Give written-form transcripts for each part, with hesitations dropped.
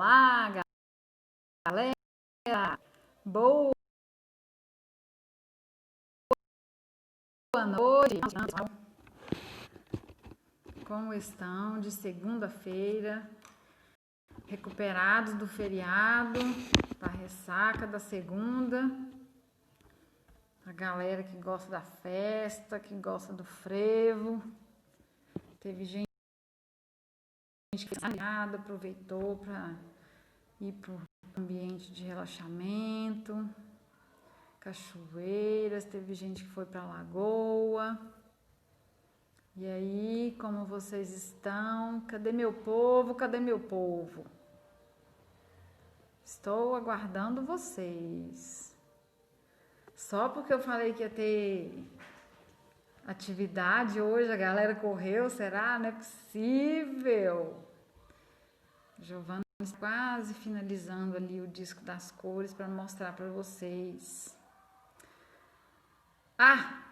Olá, galera. Boa noite. Como estão? De segunda-feira, recuperados do feriado, da ressaca da segunda. A galera que gosta da festa, que gosta do frevo. Teve gente que aproveitou para ir para o ambiente de relaxamento, cachoeiras, teve gente que foi para a lagoa. E aí, como vocês estão? Cadê meu povo? Cadê meu povo? Estou aguardando vocês. Só porque eu falei que ia ter atividade hoje, a galera correu, será? Não é possível. Giovana está quase finalizando ali o disco das cores para mostrar para vocês. Ah!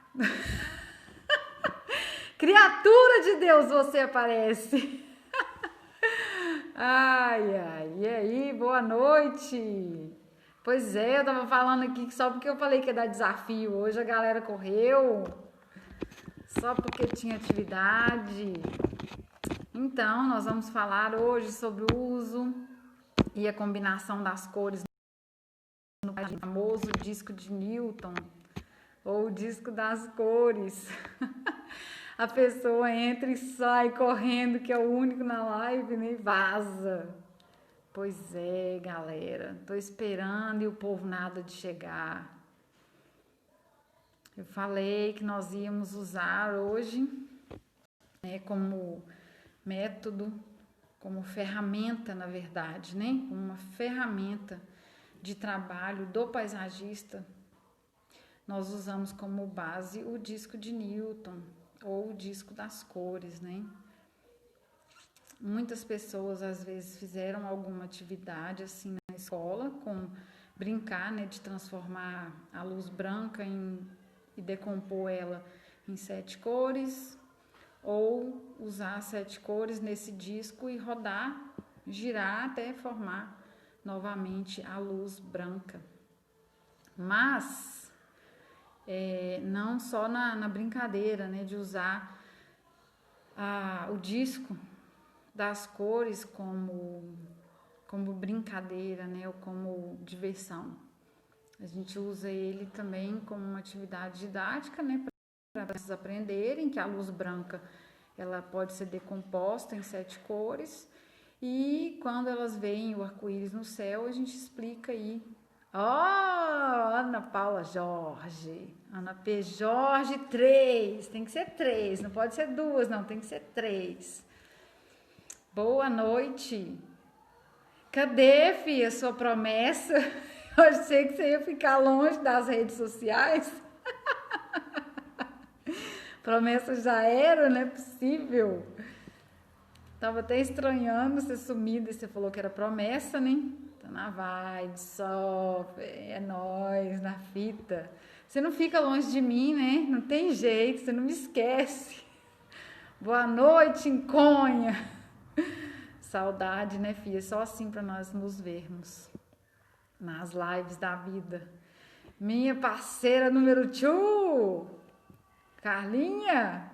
Criatura de Deus, você aparece. Ai, ai, e aí, boa noite. Pois é, eu tava falando aqui que só porque eu falei que ia dar desafio hoje, a galera correu. Só porque tinha atividade. Então, nós vamos falar hoje sobre o uso e a combinação das cores no famoso disco de Newton, ou o disco das cores. A pessoa entra e sai correndo, que é o único na live, nem vaza. Pois é, galera. Tô esperando e o povo nada de chegar. Eu falei que nós íamos usar hoje, né, como método, como ferramenta, na verdade, né? Uma ferramenta de trabalho do paisagista. Nós usamos como base o disco de Newton, ou o disco das cores, né? Muitas pessoas às vezes fizeram alguma atividade assim na escola, com brincar, né, de transformar a luz branca e decompor ela em 7 cores, ou usar as 7 cores nesse disco e rodar, girar até formar novamente a luz branca. Mas não só na brincadeira, né, de usar o disco das cores como brincadeira, né, ou como diversão. A gente usa ele também como uma atividade didática, né, para vocês aprenderem que a luz branca ela pode ser decomposta em 7 cores, e quando elas veem o arco-íris no céu, a gente explica aí. Ana Paula Jorge, Ana P. Jorge 3, tem que ser 3, não pode ser 2, não, tem que ser 3. Boa noite. Cadê, filha, sua promessa? Eu achei que você ia ficar longe das redes sociais. Promessa já era, não é possível. Tava até estranhando você sumida e você falou que era promessa, né? Tá na vibe, só, é nóis, na fita. Você não fica longe de mim, né? Não tem jeito, você não me esquece. Boa noite, Inconha. Saudade, né, filha? Só assim para nós nos vermos nas lives da vida. Minha parceira número 2, Carlinha.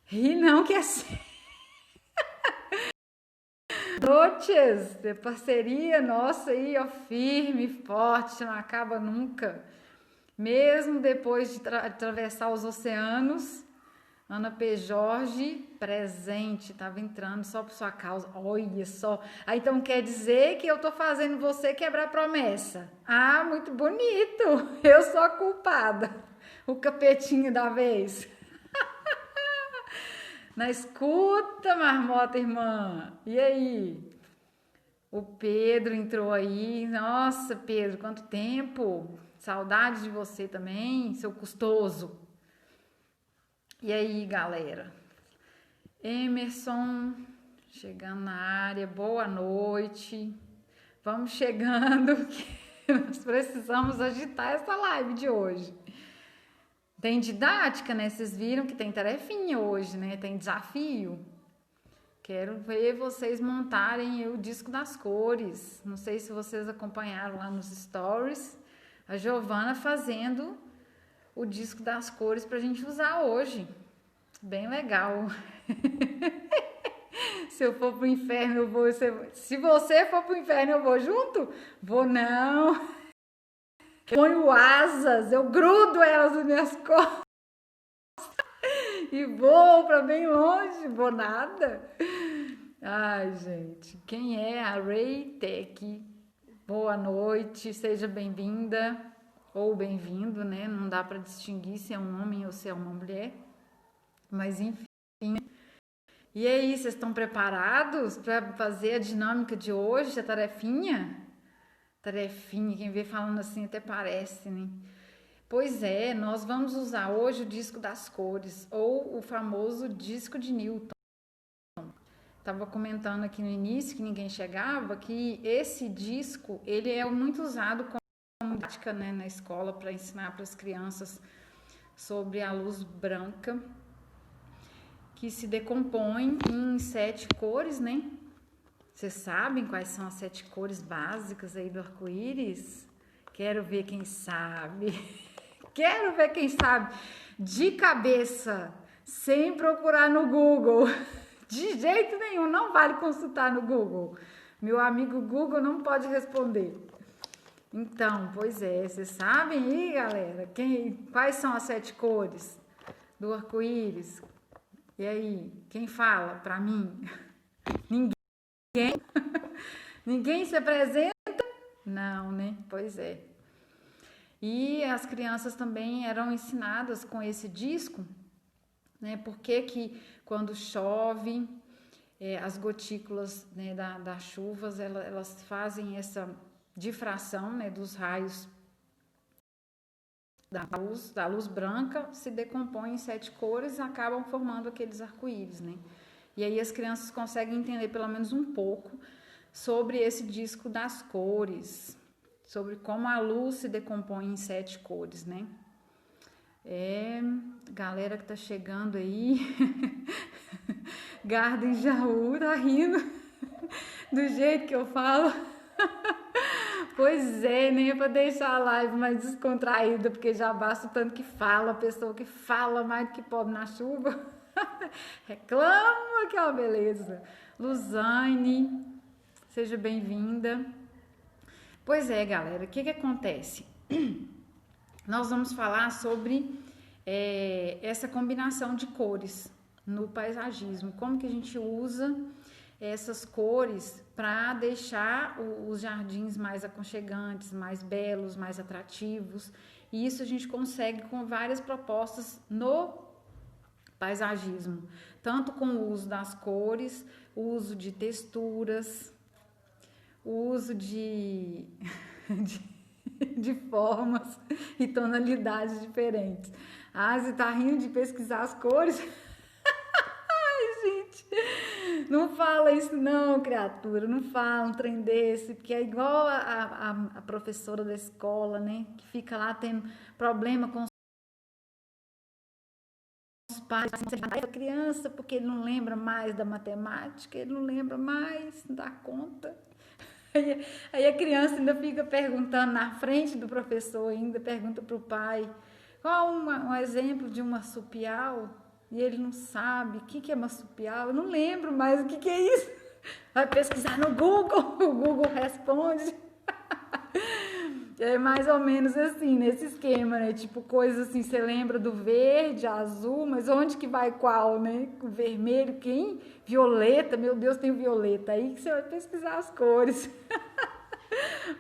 Ri não que é assim. Noites de parceria nossa aí, ó, firme, forte, não acaba nunca. Mesmo depois de atravessar os oceanos, Ana P. Jorge, presente, estava entrando só por sua causa. Olha só. Aí então quer dizer que eu tô fazendo você quebrar promessa. Ah, muito bonito. Eu sou a culpada. O capetinho da vez. Na escuta, marmota, irmã. E aí? O Pedro entrou aí. Nossa, Pedro, quanto tempo. Saudade de você também, seu custoso. E aí, galera? Emerson, chegando na área. Boa noite. Vamos chegando, que nós precisamos agitar essa live de hoje. Tem didática, né? Vocês viram que tem tarefinha hoje, né? Tem desafio. Quero ver vocês montarem o disco das cores. Não sei se vocês acompanharam lá nos stories. A Giovana fazendo o disco das cores pra gente usar hoje. Bem legal. Se eu for pro inferno, eu vou. Se você for pro inferno, eu vou junto? Vou não. Eu ponho asas, eu grudo elas nas minhas costas e vou pra bem longe. Vou nada. Ai, gente. Quem é a Ray Tech? Boa noite, seja bem-vinda ou bem-vindo, né? Não dá para distinguir se é um homem ou se é uma mulher. Mas enfim. E aí, vocês estão preparados para fazer a dinâmica de hoje, a tarefinha? Tarefinha, quem vê falando assim até parece, né? Pois é, nós vamos usar hoje o disco das cores, ou o famoso disco de Newton. Estava comentando aqui no início, que ninguém chegava, que esse disco, ele é muito usado como didática, né, na escola para ensinar para as crianças sobre a luz branca, que se decompõe em 7 cores, né? Vocês sabem quais são as 7 cores básicas aí do arco-íris? Quero ver quem sabe. Quero ver quem sabe. De cabeça, sem procurar no Google. De jeito nenhum, não vale consultar no Google. Meu amigo Google não pode responder. Então, pois é, vocês sabem aí, galera, quais são as 7 cores do arco-íris? E aí, quem fala pra mim? Ninguém? Ninguém se apresenta? Não, né? Pois é. E as crianças também eram ensinadas com esse disco, né? Porque que quando chove, as gotículas, né, das chuvas, elas fazem essa difração, né, dos raios da luz branca, se decompõem em 7 cores e acabam formando aqueles arco-íris, né? E aí as crianças conseguem entender pelo menos um pouco sobre esse disco das cores, sobre como a luz se decompõe em 7 cores, né? Galera que tá chegando aí, Garden Jaú, tá rindo do jeito que eu falo. Pois é, nem é pra deixar a live mais descontraída, porque já basta o tanto que fala, a pessoa que fala mais do que pobre na chuva. Reclama que é uma beleza. Luzane, seja bem-vinda. Pois é, galera, o que acontece? Nós vamos falar sobre essa combinação de cores no paisagismo, como que a gente usa essas cores para deixar os jardins mais aconchegantes, mais belos, mais atrativos. E isso a gente consegue com várias propostas no paisagismo, tanto com o uso das cores, o uso de texturas, o uso de formas e tonalidades diferentes. Ah, você tá rindo de pesquisar as cores? Ai, gente, não fala isso não, criatura, não fala um trem desse, porque é igual a professora da escola, né, que fica lá tendo problema com os pais, a criança, porque ele não lembra mais da matemática, ele não lembra mais, não dá conta. Aí a criança ainda fica perguntando na frente do professor, ainda pergunta para o pai qual um exemplo de um marsupial, e ele não sabe o que é marsupial, eu não lembro mais o que é isso. Vai pesquisar no Google, o Google responde. É mais ou menos assim, nesse esquema, né? Tipo, coisa assim, você lembra do verde, azul, mas onde que vai qual, né? O vermelho, quem? Violeta, meu Deus, tem o violeta. Aí que você vai pesquisar as cores.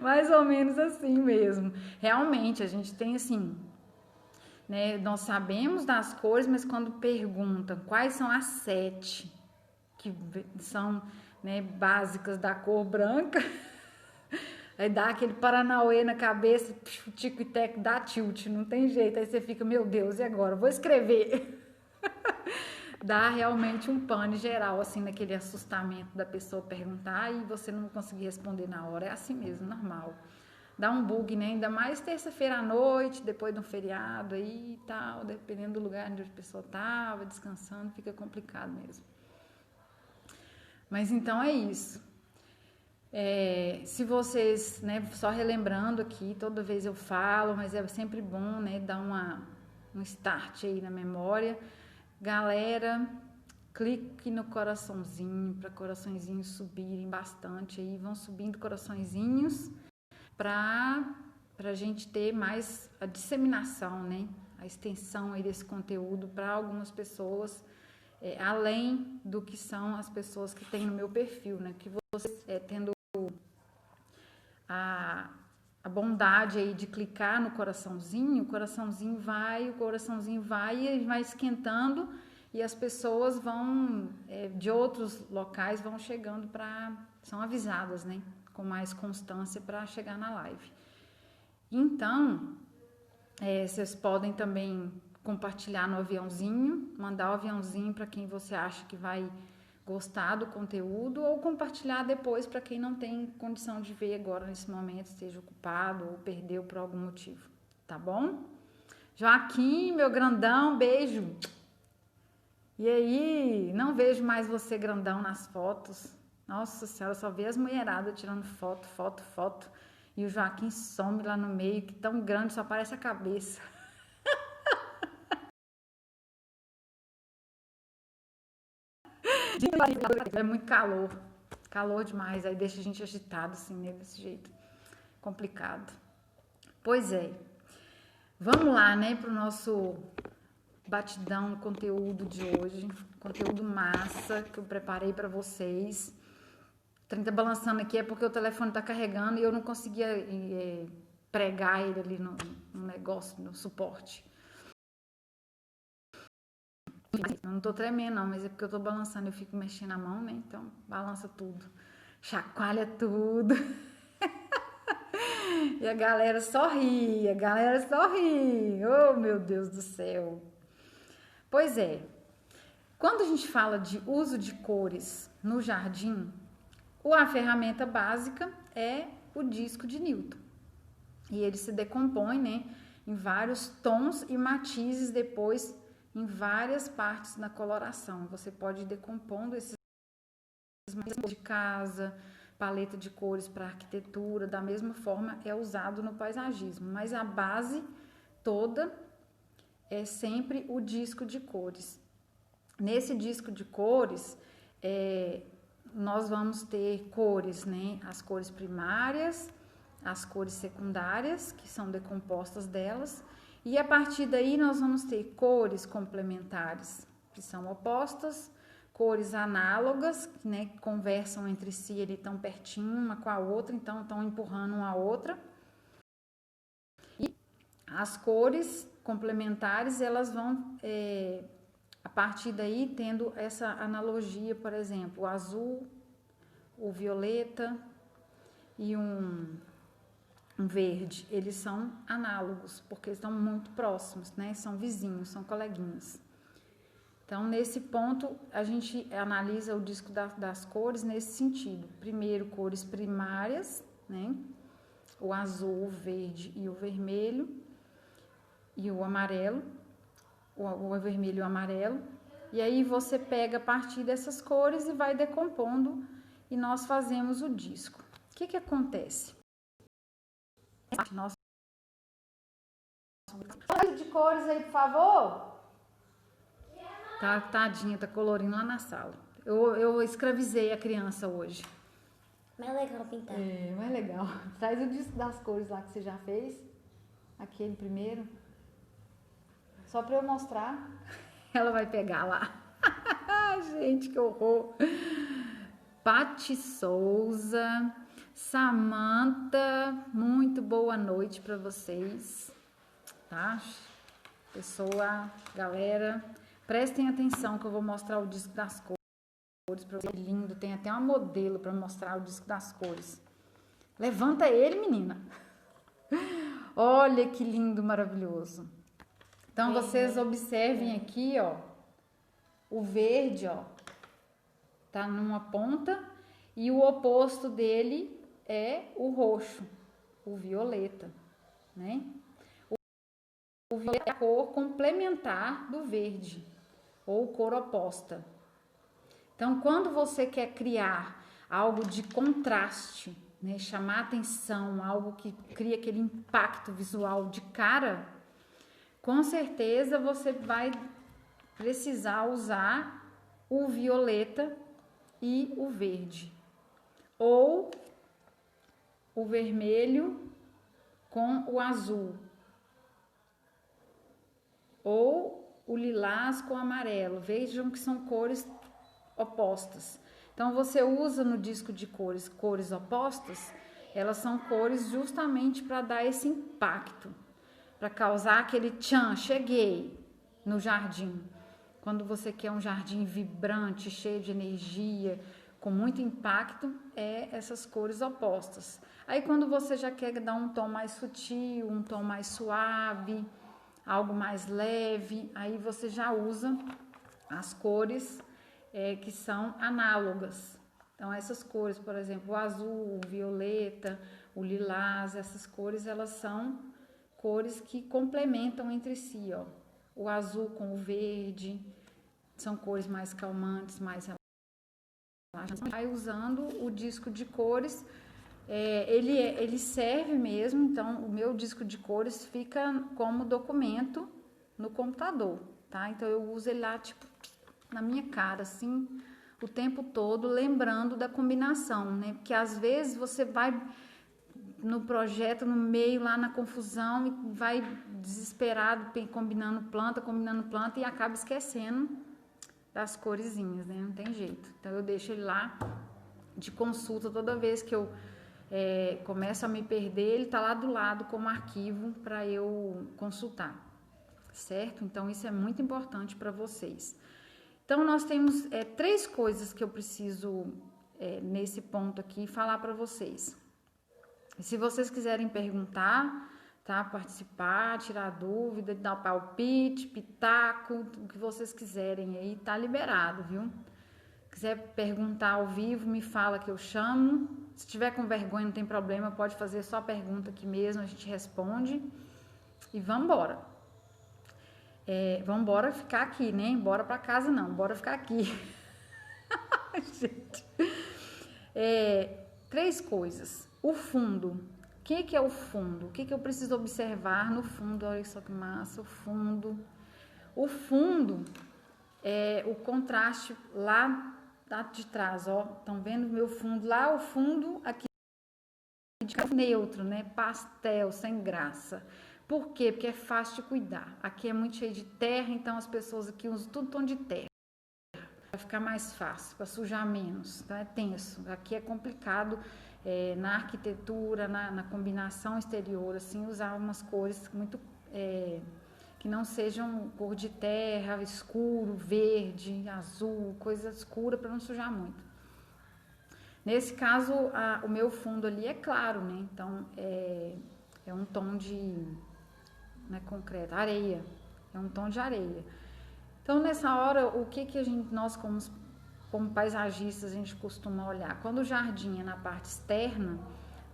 Mais ou menos assim mesmo. Realmente, a gente tem assim, né? Nós sabemos das cores, mas quando perguntam quais são as 7 que são, né, básicas da cor branca... Aí dá aquele paranauê na cabeça, o tico e teco dá tilt, não tem jeito. Aí você fica, meu Deus, e agora? Vou escrever. Dá realmente um pane geral, assim, naquele assustamento da pessoa perguntar e você não conseguir responder na hora. É assim mesmo, normal. Dá um bug, né? Ainda mais terça-feira à noite, depois de um feriado aí e tal, dependendo do lugar onde a pessoa estava, descansando, fica complicado mesmo. Mas então é isso. Se vocês, né, só relembrando aqui, toda vez eu falo, mas é sempre bom, né, dar um start aí na memória. Galera, clique no coraçãozinho, para coraçõezinhos subirem bastante aí, vão subindo coraçõezinhos para a gente ter mais a disseminação, né, a extensão aí desse conteúdo para algumas pessoas, além do que são as pessoas que tem no meu perfil, né, que vocês tendo a bondade aí de clicar no coraçãozinho, o coraçãozinho vai esquentando e as pessoas vão, de outros locais, vão chegando são avisadas, né, com mais constância para chegar na live. Então, vocês podem também compartilhar no aviãozinho, mandar o aviãozinho para quem você acha que vai gostar do conteúdo ou compartilhar depois para quem não tem condição de ver agora nesse momento, esteja ocupado ou perdeu por algum motivo, tá bom? Joaquim, meu grandão, beijo. E aí, não vejo mais você grandão nas fotos. Nossa senhora, só vi as mulheradas tirando foto. E o Joaquim some lá no meio, que tão grande, só aparece a cabeça. É muito calor demais, aí deixa a gente agitado assim, né, desse jeito, complicado. Pois é, vamos lá, né, pro nosso batidão conteúdo de hoje, conteúdo massa que eu preparei para vocês. 30 balançando aqui é porque o telefone tá carregando e eu não conseguia pregar ele ali no negócio, no suporte. Eu não tô tremendo não, mas é porque eu tô balançando, eu fico mexendo a mão, né? Então balança tudo, chacoalha tudo. E a galera sorri. Oh, meu Deus do céu. Pois é, quando a gente fala de uso de cores no jardim, a ferramenta básica é o disco de Newton. E ele se decompõe, né, em vários tons e matizes depois em várias partes da coloração. Você pode ir decompondo esses matizes de casa, paleta de cores para arquitetura, da mesma forma é usado no paisagismo, mas a base toda é sempre o disco de cores. Nesse disco de cores, nós vamos ter cores, né? As cores primárias, as cores secundárias, que são decompostas delas, e a partir daí nós vamos ter cores complementares, que são opostas, cores análogas, né, que conversam entre si, eles estão pertinho uma com a outra, então estão empurrando uma a outra. E as cores complementares, elas vão, a partir daí, tendo essa analogia, por exemplo, o azul, o violeta e um verde, eles são análogos, porque eles estão muito próximos, né? São vizinhos, são coleguinhas. Então, nesse ponto, a gente analisa o disco das cores nesse sentido. Primeiro, cores primárias, né? O azul, o verde e o vermelho, e o amarelo, o vermelho e o amarelo. E aí você pega a partir dessas cores e vai decompondo, e nós fazemos o disco. O que acontece? Nossa, de cores aí, por favor. Tá, tadinha, tá colorindo lá na sala. Eu escravizei a criança hoje. Mas é legal pintar. Mas é legal. Traz o disco das cores lá que você já fez. Aquele primeiro. Só pra eu mostrar. Ela vai pegar lá. Gente, que horror. Pati Souza, Samanta, muito boa noite para vocês, tá? Pessoa, galera, prestem atenção que eu vou mostrar o disco das cores para vocês. Lindo, tem até uma modelo para mostrar o disco das cores. Levanta ele, menina. Olha que lindo, maravilhoso. Então vocês observem aqui, ó, o verde, ó, tá numa ponta e o oposto dele é o roxo, o violeta, né? O violeta é a cor complementar do verde ou cor oposta. Então, quando você quer criar algo de contraste, né, chamar atenção, algo que cria aquele impacto visual de cara, com certeza você vai precisar usar o violeta e o verde, ou o vermelho com o azul, ou o lilás com o amarelo. Vejam que são cores opostas. Então você usa no disco de cores opostas, elas são cores justamente para dar esse impacto, para causar aquele tchan, cheguei no jardim. Quando você quer um jardim vibrante, cheio de energia, com muito impacto, essas cores opostas. Aí quando você já quer dar um tom mais sutil, um tom mais suave, algo mais leve, aí você já usa as cores que são análogas. Então essas cores, por exemplo, o azul, o violeta, o lilás, essas cores, elas são cores que complementam entre si, ó. O azul com o verde, são cores mais calmantes, mais relaxantes. Vai usando o disco de cores, ele serve mesmo, então o meu disco de cores fica como documento no computador, tá? Então eu uso ele lá, tipo, na minha cara, assim, o tempo todo, lembrando da combinação, né? Porque às vezes você vai no projeto, no meio, lá na confusão, e vai desesperado, combinando planta, e acaba esquecendo das coresinhas, né? Não tem jeito. Então, eu deixo ele lá de consulta toda vez que eu começo a me perder, ele tá lá do lado como arquivo para eu consultar, certo? Então, isso é muito importante para vocês. Então, nós temos 3 coisas que eu preciso, nesse ponto aqui, falar para vocês. E se vocês quiserem perguntar, tá? Participar, tirar dúvida, dar palpite, pitaco, o que vocês quiserem aí, tá liberado, viu? Quiser perguntar ao vivo, me fala que eu chamo. Se tiver com vergonha, não tem problema, pode fazer só a pergunta aqui mesmo, a gente responde. E vambora. Vambora ficar aqui, né? Bora pra casa não, bora ficar aqui. Gente. 3 coisas. O fundo. O que é o fundo? O que eu preciso observar no fundo? Olha só que massa, o fundo. O fundo é o contraste lá de trás, ó. Estão vendo o meu fundo? Lá o fundo, aqui de neutro, né? Pastel, sem graça. Por quê? Porque é fácil de cuidar. Aqui é muito cheio de terra, então as pessoas aqui usam tudo tom de terra. Vai ficar mais fácil, para sujar menos. Então é tenso. Aqui é complicado. Na arquitetura, na combinação exterior, assim, usar umas cores muito que não sejam cor de terra, escuro, verde, azul, coisa escura para não sujar muito. Nesse caso, o meu fundo ali é claro, né? Então é um tom de, não é concreto, areia, é um tom de areia. Então nessa hora, o que nós como paisagistas, a gente costuma olhar? Quando o jardim é na parte externa,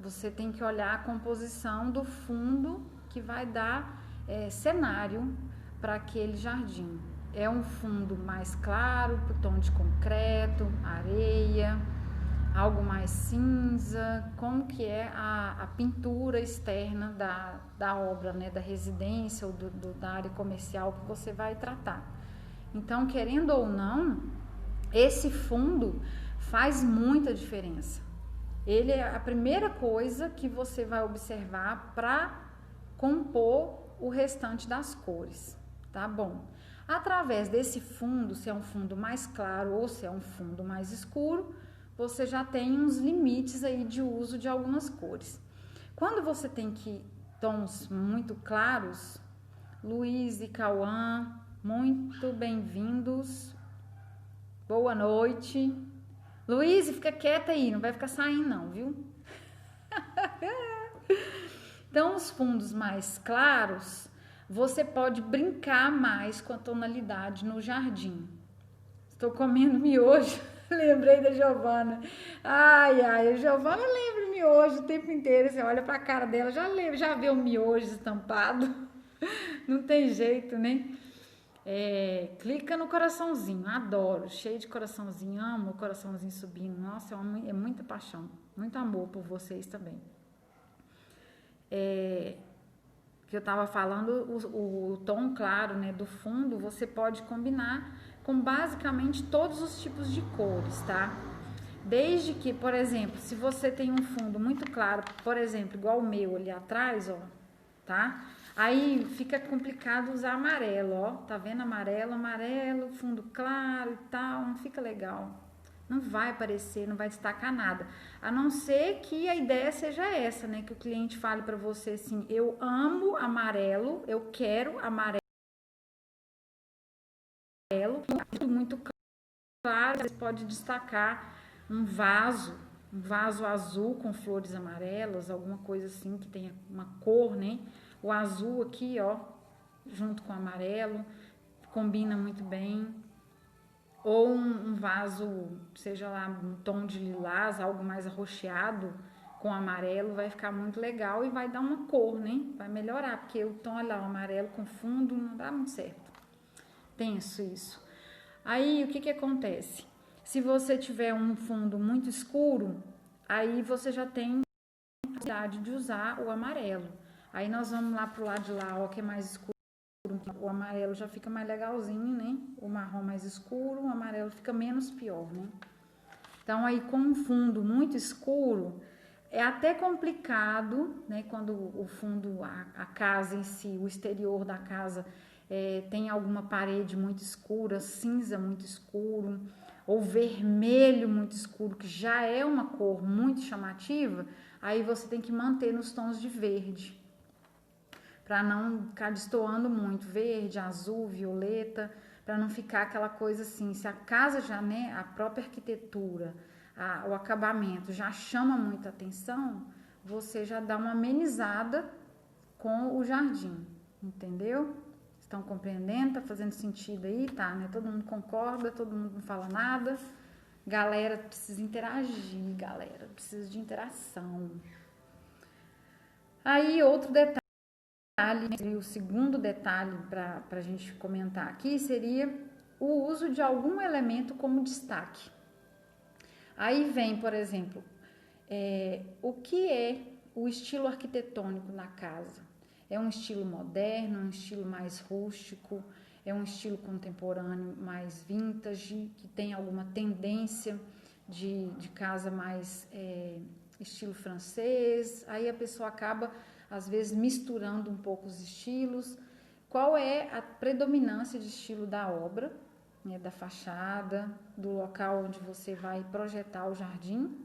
você tem que olhar a composição do fundo que vai dar cenário para aquele jardim. É um fundo mais claro, pro tom de concreto, areia, algo mais cinza, como que é a pintura externa da obra, né, da residência ou da área comercial que você vai tratar. Então, querendo ou não, esse fundo faz muita diferença. Ele é a primeira coisa que você vai observar para compor o restante das cores, tá bom? Através desse fundo, se é um fundo mais claro ou se é um fundo mais escuro, você já tem uns limites aí de uso de algumas cores. Quando você tem tons muito claros, Luiz e Cauã, muito bem-vindos. Boa noite. Luiz, fica quieta aí, não vai ficar saindo não, viu? Então, os fundos mais claros, você pode brincar mais com a tonalidade no jardim. Estou comendo miojo, lembrei da Giovana. Ai, a Giovana lembra o miojo o tempo inteiro. Você olha pra cara dela, já vê o miojo estampado. Não tem jeito, né? Clica no coraçãozinho, adoro, cheio de coraçãozinho, amo o coraçãozinho subindo, nossa, é muita paixão, muito amor por vocês também. Que eu estava falando, o tom claro, né, do fundo, você pode combinar com basicamente todos os tipos de cores, tá? Desde que, por exemplo, se você tem um fundo muito claro, por exemplo, igual o meu ali atrás, ó, tá? Aí fica complicado usar amarelo, ó, tá vendo amarelo, fundo claro e tal, não fica legal. Não vai aparecer, não vai destacar nada. A não ser que a ideia seja essa, né? Que o cliente fale para você assim, eu amo amarelo, eu quero amarelo, muito claro, você pode destacar um vaso azul com flores amarelas, alguma coisa assim que tenha uma cor, né? O azul aqui, ó, junto com o amarelo, combina muito bem. Ou um vaso, seja lá um tom de lilás, algo mais arroxeado com amarelo, vai ficar muito legal e vai dar uma cor, né? Vai melhorar, porque o tom, olha lá, o amarelo com fundo não dá muito certo. Tenso isso. Aí, o que que acontece? Se você tiver um fundo muito escuro, aí você já tem a possibilidade de usar o amarelo. Aí nós vamos lá pro lado de lá, ó, que é mais escuro. O amarelo já fica mais legalzinho, né? O marrom mais escuro, o amarelo fica menos pior, né? Então, aí com um fundo muito escuro, é até complicado, né? Quando o fundo, a casa em si, o exterior da casa tem alguma parede muito escura, cinza muito escuro, ou vermelho muito escuro, que já é uma cor muito chamativa, aí você tem que manter nos tons de verde, para não ficar destoando muito, verde, azul, violeta, para não ficar aquela coisa assim, se a casa já, né, a própria arquitetura, o acabamento já chama muita atenção, você já dá uma amenizada com o jardim, entendeu? Estão compreendendo? Tá fazendo sentido aí? Tá, né? Todo mundo concorda, todo mundo não fala nada. Galera, precisa interagir, galera, precisa de interação. Aí, outro detalhe, o segundo detalhe para a gente comentar aqui seria o uso de algum elemento como destaque. Aí vem, por exemplo, o que é o estilo arquitetônico na casa? É um estilo moderno, um estilo mais rústico, é um estilo contemporâneo mais vintage, que tem alguma tendência de casa mais estilo francês. Aí a pessoa acaba às vezes misturando um pouco os estilos. Qual é a predominância de estilo da obra, né, da fachada, do local onde você vai projetar o jardim?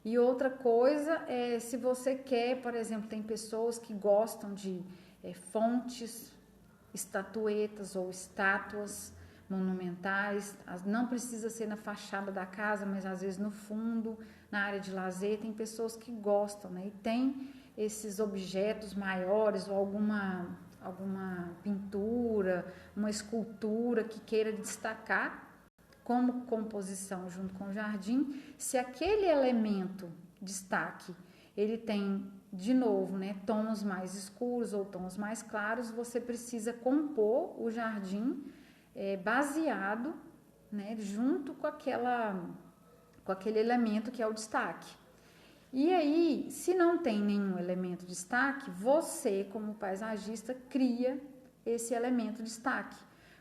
E outra coisa é se você quer, por exemplo, tem pessoas que gostam de fontes, estatuetas ou estátuas monumentais, não precisa ser na fachada da casa, mas às vezes no fundo, na área de lazer, tem pessoas que gostam, né? E tem esses objetos maiores ou alguma pintura, uma escultura que queira destacar como composição junto com o jardim, se aquele elemento destaque, ele tem, de novo, né, tons mais escuros ou tons mais claros, você precisa compor o jardim baseado, né, junto com aquele elemento que é o destaque. E aí, se não tem nenhum elemento de destaque, você, como paisagista, cria esse elemento de destaque.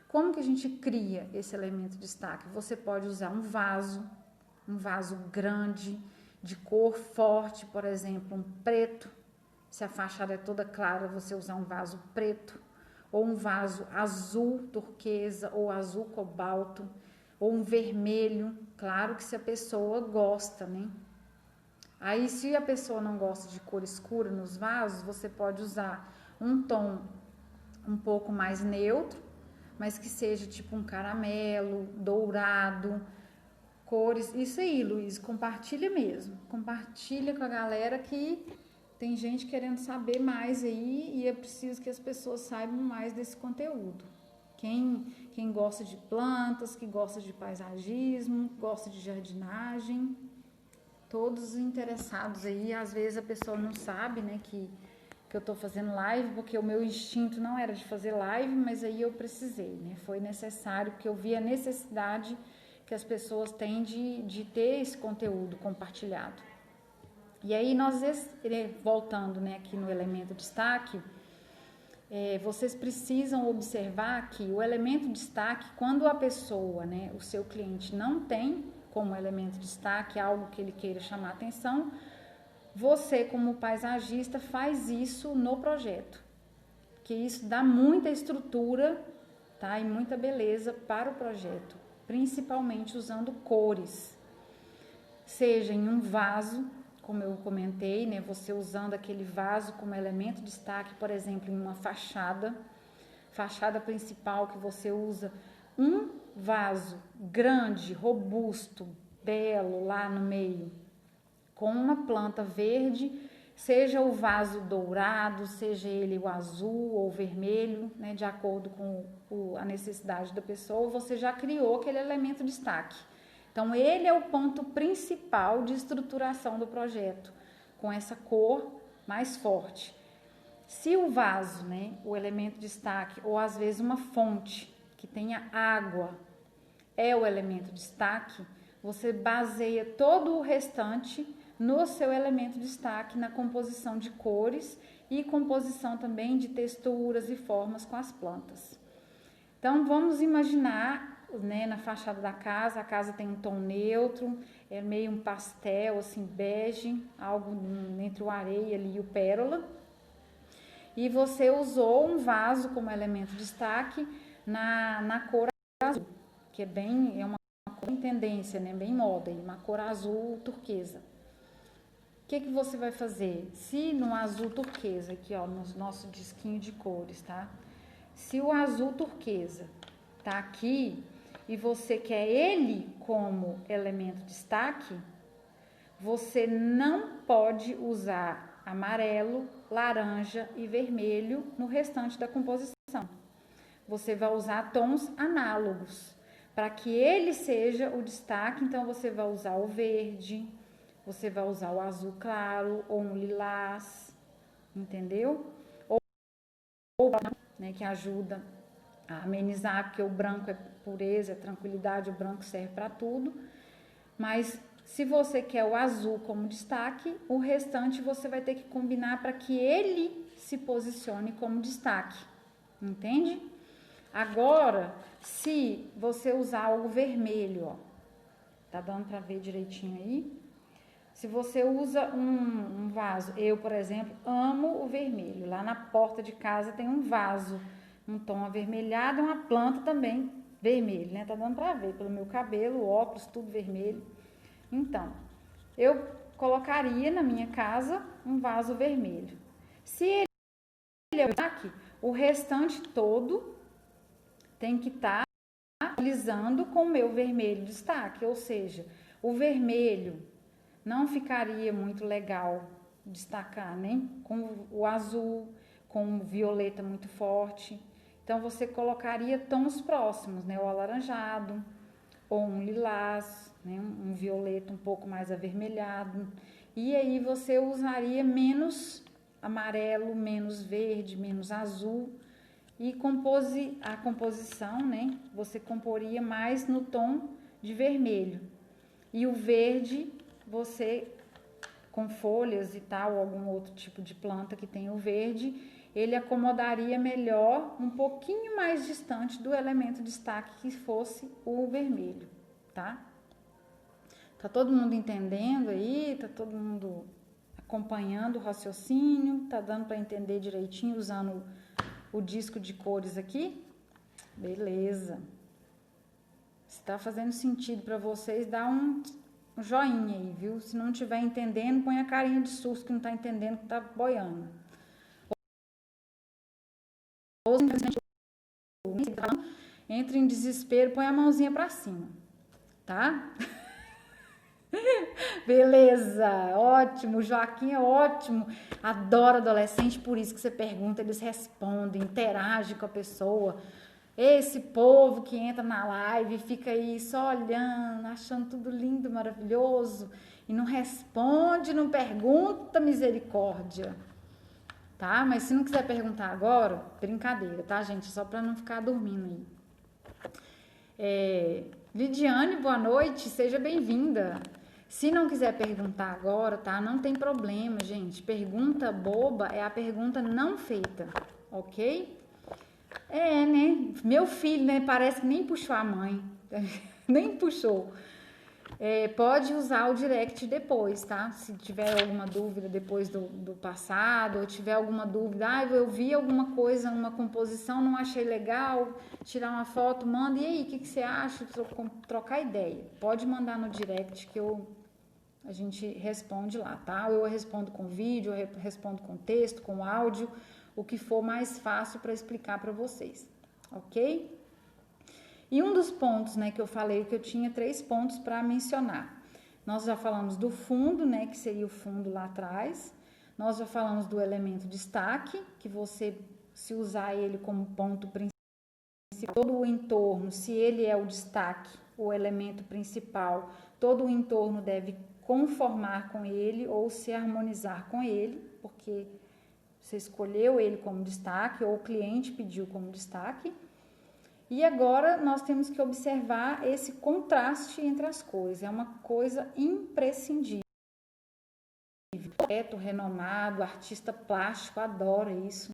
Como que a gente cria esse elemento de destaque? Você pode usar um vaso grande, de cor forte, por exemplo, um preto. Se a fachada é toda clara, você usar um vaso preto, ou um vaso azul turquesa, ou azul cobalto, ou um vermelho. Claro que se a pessoa gosta, né? Aí, se a pessoa não gosta de cor escura nos vasos, você pode usar um tom um pouco mais neutro, mas que seja tipo um caramelo, dourado, cores. Isso aí, Luiz, compartilha mesmo. Compartilha com a galera que tem gente querendo saber mais aí e é preciso que as pessoas saibam mais desse conteúdo. Quem gosta de plantas, que gosta de paisagismo, gosta de jardinagem, todos interessados aí, às vezes a pessoa não sabe, né, que que eu tô fazendo live, porque o meu instinto não era de fazer live, mas aí eu precisei, né? Foi necessário, porque eu vi a necessidade que as pessoas têm de ter esse conteúdo compartilhado. E aí nós, voltando, né, aqui no elemento destaque, vocês precisam observar que o elemento destaque, quando a pessoa, né, o seu cliente não tem como elemento destaque algo que ele queira chamar atenção, você, como paisagista, faz isso no projeto, que isso dá muita estrutura, tá? E muita beleza para o projeto, principalmente usando cores, seja em um vaso, como eu comentei, né? Você usando aquele vaso como elemento de destaque, por exemplo, em uma fachada principal, que você usa um vaso grande, robusto, belo lá no meio, com uma planta verde, seja o vaso dourado, seja ele o azul ou vermelho, né, de acordo com a necessidade da pessoa, você já criou aquele elemento de destaque. Então, ele é o ponto principal de estruturação do projeto, com essa cor mais forte. Se o vaso, né, o elemento de destaque, ou às vezes uma fonte que tenha água, é o elemento de destaque, você baseia todo o restante no seu elemento de destaque, na composição de cores e composição também de texturas e formas com as plantas. Então, vamos imaginar, né, na fachada da casa, a casa tem um tom neutro, é meio um pastel, assim, bege, algo entre o areia ali e o pérola. E você usou um vaso como elemento de destaque na cor azul, que é uma cor em tendência, né, bem moda, uma cor azul turquesa. O que você vai fazer? Se no azul turquesa, aqui ó, no nosso disquinho de cores, tá? Se o azul turquesa tá aqui e você quer ele como elemento de destaque, você não pode usar amarelo, laranja e vermelho no restante da composição. Você vai usar tons análogos. Para que ele seja o destaque, então você vai usar o verde, você vai usar o azul claro ou um lilás, entendeu? Ou né, que ajuda a amenizar, porque o branco é pureza, é tranquilidade, o branco serve para tudo. Mas se você quer o azul como destaque, o restante você vai ter que combinar para que ele se posicione como destaque, entende? Agora, se você usar algo vermelho, ó, tá dando para ver direitinho aí? Se você usa um vaso, eu, por exemplo, amo o vermelho. Lá na porta de casa tem um vaso, um tom avermelhado e uma planta também vermelho, né? Tá dando para ver pelo meu cabelo, óculos, tudo vermelho. Então, eu colocaria na minha casa um vaso vermelho. Se ele é o destaque, o restante todo tem que estar utilizando com o meu vermelho destaque, ou seja, o vermelho não ficaria muito legal destacar, né? Com o azul, com o violeta muito forte. Então, você colocaria tons próximos, né? O alaranjado, ou um lilás, né? Um violeta um pouco mais avermelhado. E aí, você usaria menos amarelo, menos verde, menos azul. E a composição, né? Você comporia mais no tom de vermelho. E o verde, você, com folhas e tal, algum outro tipo de planta que tem o verde, ele acomodaria melhor, um pouquinho mais distante do elemento de destaque que fosse o vermelho, tá? Tá todo mundo entendendo aí? Tá todo mundo acompanhando o raciocínio? Tá dando para entender direitinho usando o disco de cores aqui? Beleza. Se tá fazendo sentido para vocês, dá um joinha aí, viu? Se não estiver entendendo, põe a carinha de susto que não tá entendendo, que tá boiando. Ou entra em desespero, põe a mãozinha para cima, tá? Beleza, ótimo, Joaquim é ótimo, adoro adolescente, por isso que você pergunta, eles respondem, interagem com a pessoa. Esse povo que entra na live e fica aí só olhando, achando tudo lindo, maravilhoso, e não responde, não pergunta, misericórdia. tá? Mas se não quiser perguntar agora, brincadeira, tá, gente? Só para não ficar dormindo aí. Lidiane, boa noite, seja bem-vinda. Se não quiser perguntar agora, tá? Não tem problema, gente. Pergunta boba é a pergunta não feita, ok? Né? Meu filho, né? Parece que nem puxou a mãe. Nem puxou. Pode usar o direct depois, tá? Se tiver alguma dúvida depois do passado, ou tiver alguma dúvida, eu vi alguma coisa, uma composição, não achei legal, tirar uma foto, manda, e aí, o que você acha? Trocar ideia. Pode mandar no direct que a gente responde lá, tá? Eu respondo com vídeo, eu respondo com texto, com áudio, o que for mais fácil para explicar para vocês, ok? E um dos pontos, né, que eu falei que eu tinha 3 pontos para mencionar. Nós já falamos do fundo, né, que seria o fundo lá atrás. Nós já falamos do elemento destaque, que você, se usar ele como ponto principal, todo o entorno, se ele é o destaque, o elemento principal, todo o entorno deve conformar com ele ou se harmonizar com ele, porque você escolheu ele como destaque ou o cliente pediu como destaque. E agora nós temos que observar esse contraste entre as cores. É uma coisa imprescindível. Arquiteto renomado, artista plástico, adora isso.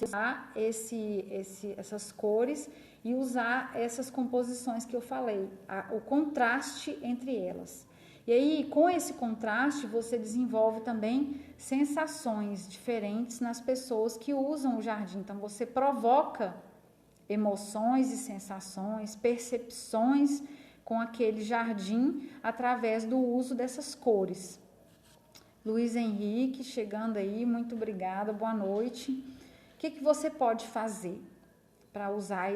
Usar essas cores e usar essas composições que eu falei, o contraste entre elas. E aí, com esse contraste, você desenvolve também sensações diferentes nas pessoas que usam o jardim. Então, você provoca emoções e sensações, percepções com aquele jardim através do uso dessas cores. Luiz Henrique, chegando aí, muito obrigada, boa noite. O que você pode fazer para usar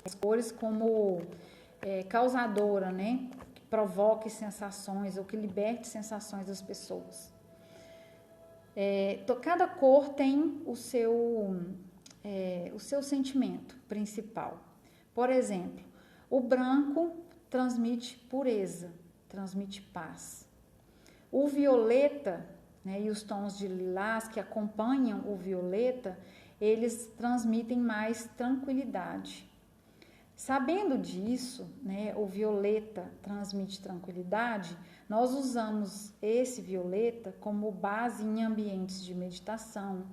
as cores como causadora, né? Que provoque sensações ou que liberte sensações das pessoas. Cada cor tem o seu sentimento principal. Por exemplo, o branco transmite pureza, transmite paz. O violeta, né, e os tons de lilás que acompanham o violeta, eles transmitem mais tranquilidade. Sabendo disso, né, o violeta transmite tranquilidade, nós usamos esse violeta como base em ambientes de meditação,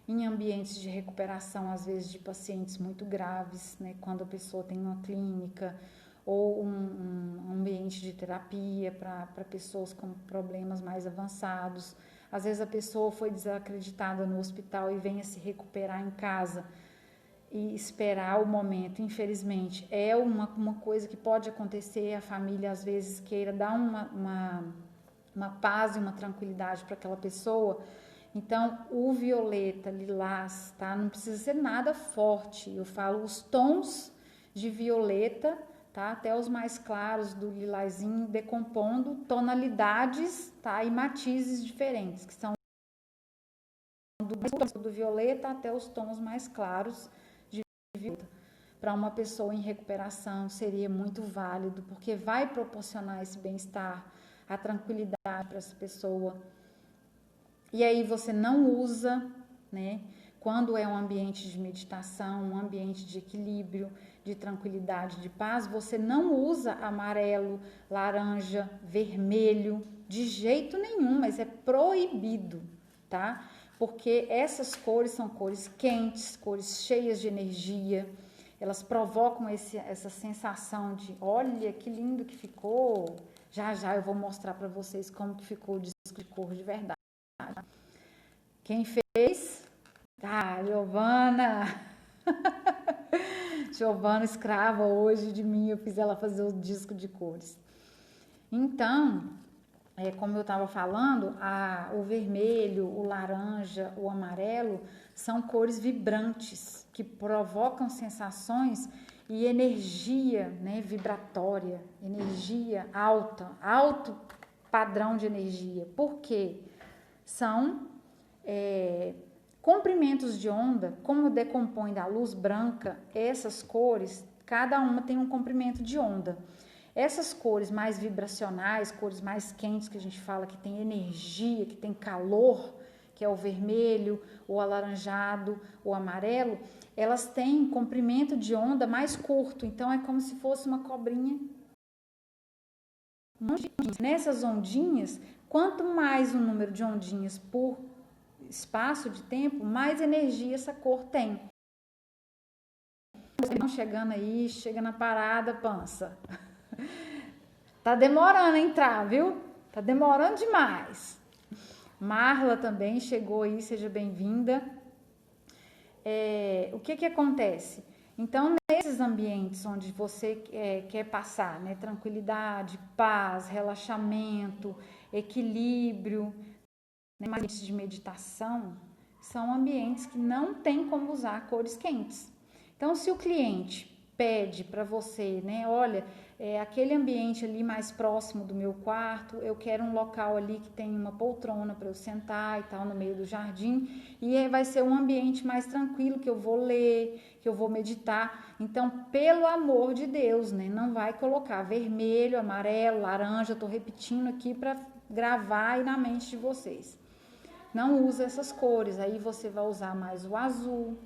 em ambientes de recuperação, às vezes de pacientes muito graves, né, quando a pessoa tem uma clínica ou um ambiente de terapia para pessoas com problemas mais avançados. Às vezes a pessoa foi desacreditada no hospital e vem a se recuperar em casa e esperar o momento, infelizmente, é uma coisa que pode acontecer, a família às vezes queira dar uma paz e uma tranquilidade para aquela pessoa. Então, o violeta, lilás, tá? Não precisa ser nada forte. Eu falo os tons de violeta, tá? Até os mais claros do lilazinho, decompondo tonalidades, tá? E matizes diferentes, que são do violeta até os tons mais claros de violeta. Para uma pessoa em recuperação seria muito válido, porque vai proporcionar esse bem-estar, a tranquilidade para essa pessoa. E aí você não usa, né? Quando é um ambiente de meditação, um ambiente de equilíbrio, de tranquilidade, de paz, você não usa amarelo, laranja, vermelho, de jeito nenhum, mas é proibido, tá? Porque essas cores são cores quentes, cores cheias de energia, elas provocam essa sensação de, olha que lindo que ficou, já eu vou mostrar para vocês como que ficou o disco de cor de verdade. Quem fez? Giovana! Giovana escrava hoje de mim, eu fiz ela fazer o disco de cores. Então, como eu estava falando, o vermelho, o laranja, o amarelo são cores vibrantes que provocam sensações e energia, né, vibratória, energia alta, alto padrão de energia. Por quê? São comprimentos de onda, como decompõe da luz branca, essas cores, cada uma tem um comprimento de onda. Essas cores mais vibracionais, cores mais quentes, que a gente fala que tem energia, que tem calor, que é o vermelho, o alaranjado, o amarelo, elas têm comprimento de onda mais curto, então é como se fosse uma cobrinha. Nessas ondinhas, quanto mais o número de ondinhas por espaço de tempo, mais energia essa cor tem. Chegando aí, chega na parada, pança. Tá demorando a entrar, viu? Tá demorando demais. Marla também chegou aí, seja bem-vinda. O que acontece? Então, nesses ambientes onde você quer passar, né, tranquilidade, paz, relaxamento, equilíbrio, né, ambientes de meditação, são ambientes que não tem como usar cores quentes. Então, se o cliente pede para você, né, olha, aquele ambiente ali mais próximo do meu quarto, eu quero um local ali que tem uma poltrona para eu sentar e tal, no meio do jardim, e aí vai ser um ambiente mais tranquilo, que eu vou ler, que eu vou meditar. Então, pelo amor de Deus, né, não vai colocar vermelho, amarelo, laranja, eu tô repetindo aqui para gravar aí na mente de vocês. Não usa essas cores, aí você vai usar mais o azul,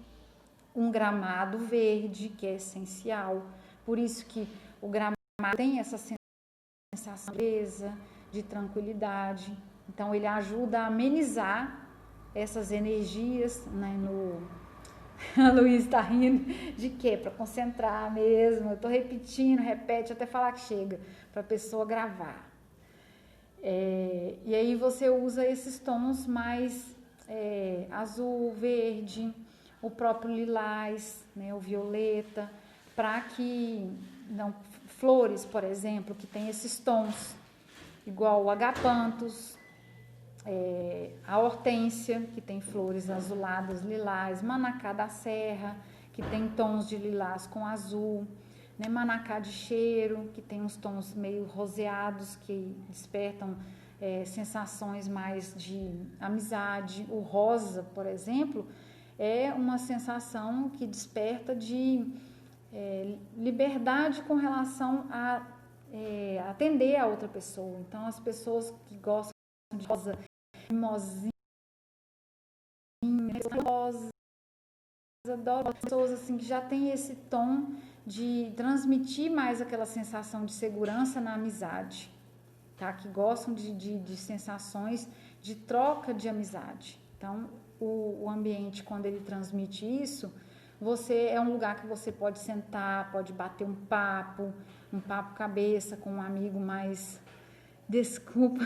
um gramado verde, que é essencial. Por isso que o gramado tem essa sensação de tranquilidade. Então, ele ajuda a amenizar essas energias, né? A Luísa está rindo de quê? Para concentrar mesmo. Eu estou repetindo, repete até falar que chega, para a pessoa gravar. E aí você usa esses tons mais azul, verde, o próprio lilás, né, o violeta, para que não flores, por exemplo, que tem esses tons, igual o agapanthus, a hortênsia, que tem flores azuladas, lilás, manacá da serra, que tem tons de lilás com azul, né, manacá de cheiro, que tem uns tons meio roseados, que despertam sensações mais de amizade. O rosa, por exemplo, é uma sensação que desperta de liberdade com relação a atender a outra pessoa. Então, as pessoas que gostam de rosa, mimosinha, rosa, adoro pessoas assim que já têm esse tom de transmitir mais aquela sensação de segurança na amizade, tá? Que gostam de sensações de troca de amizade. Então, o ambiente, quando ele transmite isso, você é um lugar que você pode sentar, pode bater um papo cabeça com um amigo mais... Desculpa.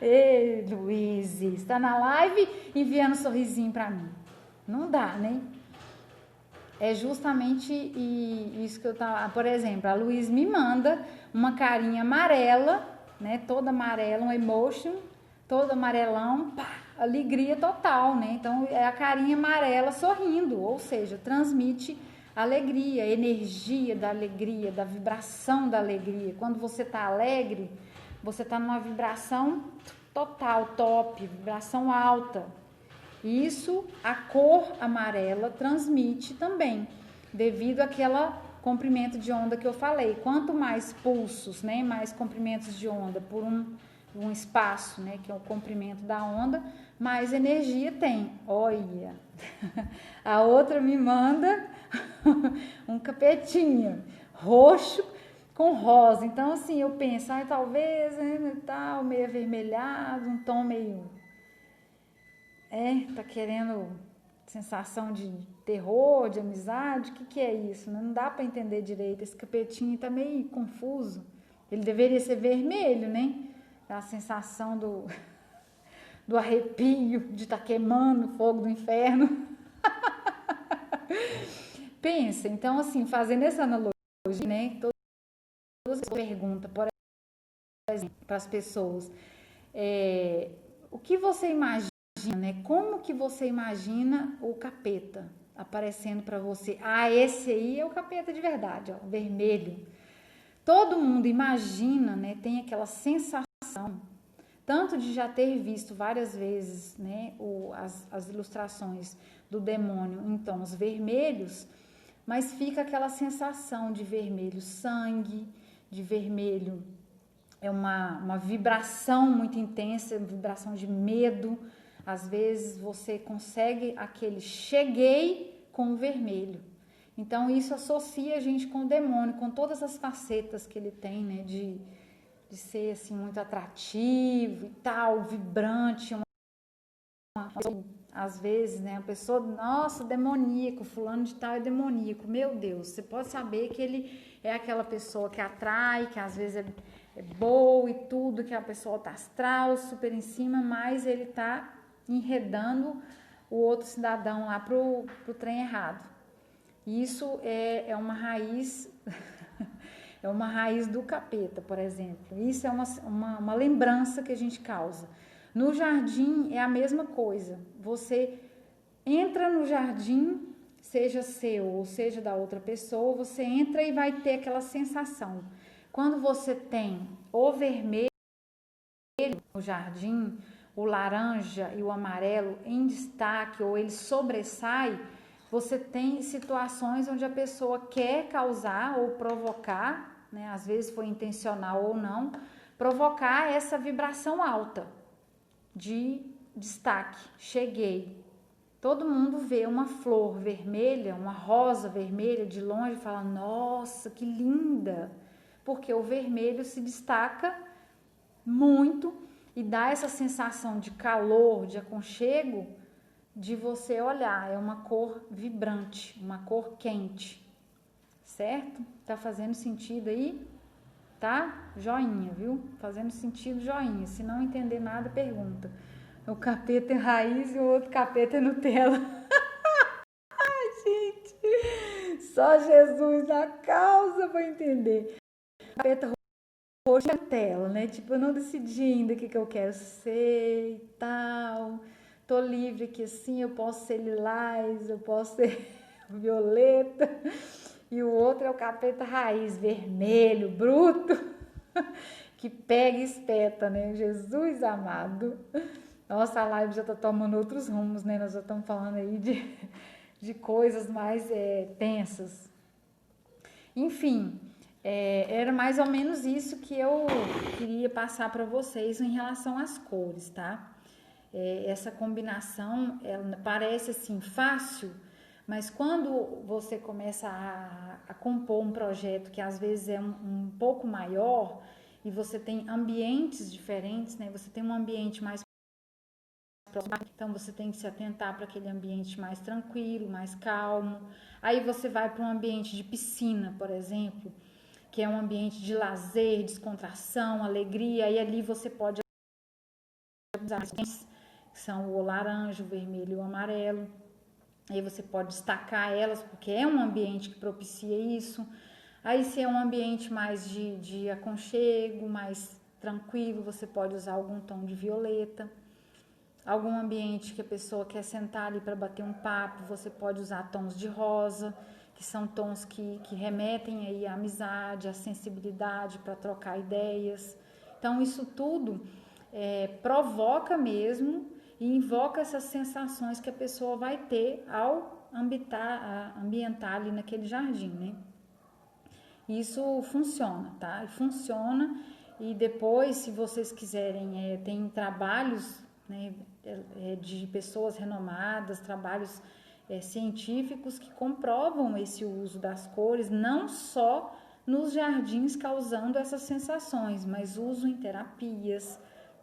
Ei, Luiz, está na live enviando um sorrisinho para mim. Não dá, né? É justamente isso que eu tava... Por exemplo, a Luiz me manda uma carinha amarela, né? Toda amarela, um emotion, todo amarelão, pá, alegria total, né? Então, é a carinha amarela sorrindo, ou seja, transmite alegria, energia da alegria, da vibração da alegria. Quando você tá alegre, você tá numa vibração total, top, vibração alta. Isso, a cor amarela transmite também, devido àquela comprimento de onda que eu falei. Quanto mais pulsos, né, mais comprimentos de onda por um espaço, né, que é o comprimento da onda, mais energia tem. Olha, a outra me manda um capetinho roxo com rosa. Então, assim, eu penso, talvez, tal, meio avermelhado, um tom meio... tá querendo sensação de terror, de amizade? O que é isso? Não dá para entender direito. Esse capetinho tá meio confuso. Ele deveria ser vermelho, né? A sensação do arrepio, de estar queimando o fogo do inferno. Pensa, então, assim, fazendo essa analogia, né? Todas as perguntas, por exemplo, para as pessoas, o que você imagina, né? Como que você imagina o capeta aparecendo para você? Esse aí é o capeta de verdade, ó, vermelho. Todo mundo imagina, né? Tem aquela sensação, tanto de já ter visto várias vezes, né, as ilustrações do demônio em tons vermelhos, mas fica aquela sensação de vermelho sangue, de vermelho é uma vibração muito intensa, vibração de medo. Às vezes você consegue aquele cheguei com o vermelho. Então isso associa a gente com o demônio, com todas as facetas que ele tem, né, de ser assim muito atrativo e tal, vibrante, às vezes, né, a pessoa, nossa, demoníaco, fulano de tal é demoníaco. Meu Deus, você pode saber que ele é aquela pessoa que atrai, que às vezes é boa e tudo, que a pessoa tá astral, super em cima, mas ele tá enredando o outro cidadão lá pro trem errado. Isso é uma raiz é uma raiz do capeta, por exemplo. Isso é uma lembrança que a gente causa. No jardim é a mesma coisa. Você entra no jardim, seja seu ou seja da outra pessoa, você entra e vai ter aquela sensação. Quando você tem o vermelho no jardim, o laranja e o amarelo em destaque, ou ele sobressai, você tem situações onde a pessoa quer causar ou provocar, né, às vezes foi intencional ou não, provocar essa vibração alta de destaque. Cheguei. Todo mundo vê uma flor vermelha, uma rosa vermelha de longe e fala, nossa, que linda! Porque o vermelho se destaca muito e dá essa sensação de calor, de aconchego, de você olhar. É uma cor vibrante, uma cor quente, certo? Tá fazendo sentido aí? Tá? Joinha, viu? Fazendo sentido, joinha. Se não entender nada, pergunta. O capeta é raiz e o outro capeta é Nutella. Ai, gente, só Jesus na causa pra entender. Capeta roxo é Nutella, né? Tipo, eu não decidi ainda o que eu quero ser e tal. Tô livre aqui assim, eu posso ser lilás, eu posso ser violeta. E o outro é o capeta raiz, vermelho, bruto, que pega e espeta, né? Jesus amado. Nossa, a live já tá tomando outros rumos, né? Nós já estamos falando aí de coisas mais tensas. Enfim, era mais ou menos isso que eu queria passar para vocês em relação às cores, tá? Essa combinação, ela parece assim fácil, mas quando você começa a compor um projeto que às vezes é um pouco maior e você tem ambientes diferentes, né? Você tem um ambiente mais próximo, então você tem que se atentar para aquele ambiente mais tranquilo, mais calmo. Aí você vai para um ambiente de piscina, por exemplo, que é um ambiente de lazer, descontração, alegria, e ali você pode usar que são o laranja, o vermelho e o amarelo. Aí você pode destacar elas, porque é um ambiente que propicia isso. Aí se é um ambiente mais de aconchego, mais tranquilo, você pode usar algum tom de violeta. Algum ambiente que a pessoa quer sentar ali para bater um papo, você pode usar tons de rosa, que são tons que remetem aí à amizade, à sensibilidade para trocar ideias. Então isso tudo provoca mesmo e invoca essas sensações que a pessoa vai ter ao ambientar ali naquele jardim, né? Isso funciona, tá? Funciona e depois, se vocês quiserem, tem trabalhos, né, de pessoas renomadas, trabalhos científicos que comprovam esse uso das cores, não só nos jardins causando essas sensações, mas uso em terapias,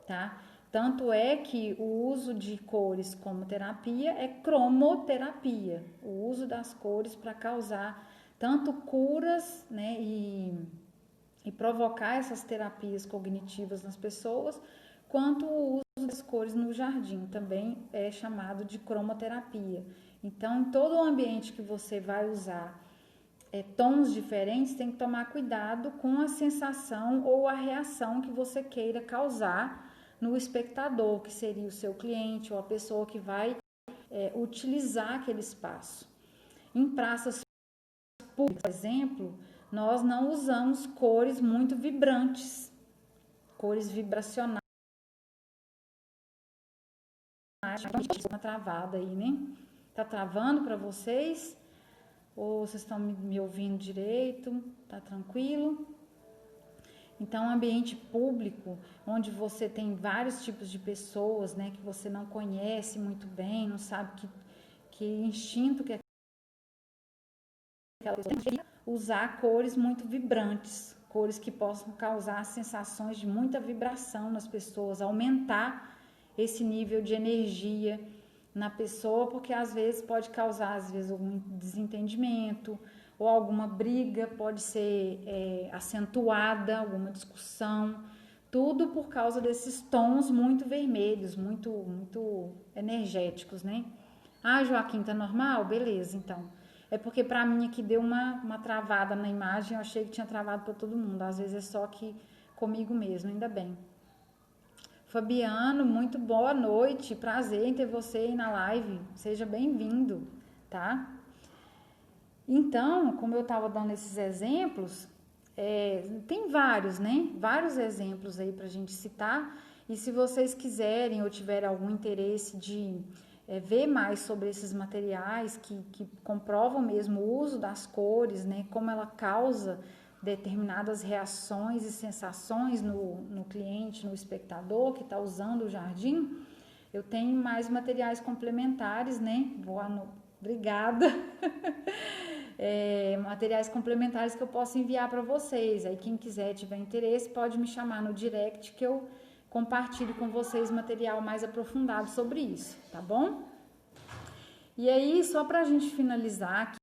tá? Tanto é que o uso de cores como terapia é cromoterapia, o uso das cores para causar tanto curas, né, e provocar essas terapias cognitivas nas pessoas, quanto o uso das cores no jardim, também é chamado de cromoterapia. Então, em todo o ambiente que você vai usar tons diferentes, tem que tomar cuidado com a sensação ou a reação que você queira causar no espectador, que seria o seu cliente ou a pessoa que vai utilizar aquele espaço. Em praças públicas, por exemplo, nós não usamos cores muito vibrantes, cores vibracionais. Uma travada aí, né? Tá travando para vocês? Ou vocês estão me ouvindo direito? Tá tranquilo? Então, ambiente público, onde você tem vários tipos de pessoas, né, que você não conhece muito bem, não sabe que instinto que aquela pessoa tem, usar cores muito vibrantes, cores que possam causar sensações de muita vibração nas pessoas, aumentar esse nível de energia na pessoa, porque às vezes pode causar algum desentendimento ou alguma briga, pode ser acentuada, alguma discussão, tudo por causa desses tons muito vermelhos, muito energéticos, né? Ah, Joaquim, tá normal? Beleza, então. É porque pra mim aqui deu uma travada na imagem, eu achei que tinha travado para todo mundo, às vezes é só que comigo mesmo, ainda bem. Fabiano, muito boa noite, prazer em ter você aí na live, seja bem-vindo, tá? Então, como eu estava dando esses exemplos, tem vários, né? Vários exemplos aí para a gente citar. E se vocês quiserem ou tiverem algum interesse de ver mais sobre esses materiais que comprovam mesmo o uso das cores, né? Como ela causa determinadas reações e sensações no cliente, no espectador que está usando o jardim, eu tenho mais materiais complementares, né? Obrigada. Materiais complementares que eu posso enviar para vocês. Aí quem quiser, tiver interesse, pode me chamar no direct que eu compartilho com vocês material mais aprofundado sobre isso, tá bom? E aí, só para a gente finalizar aqui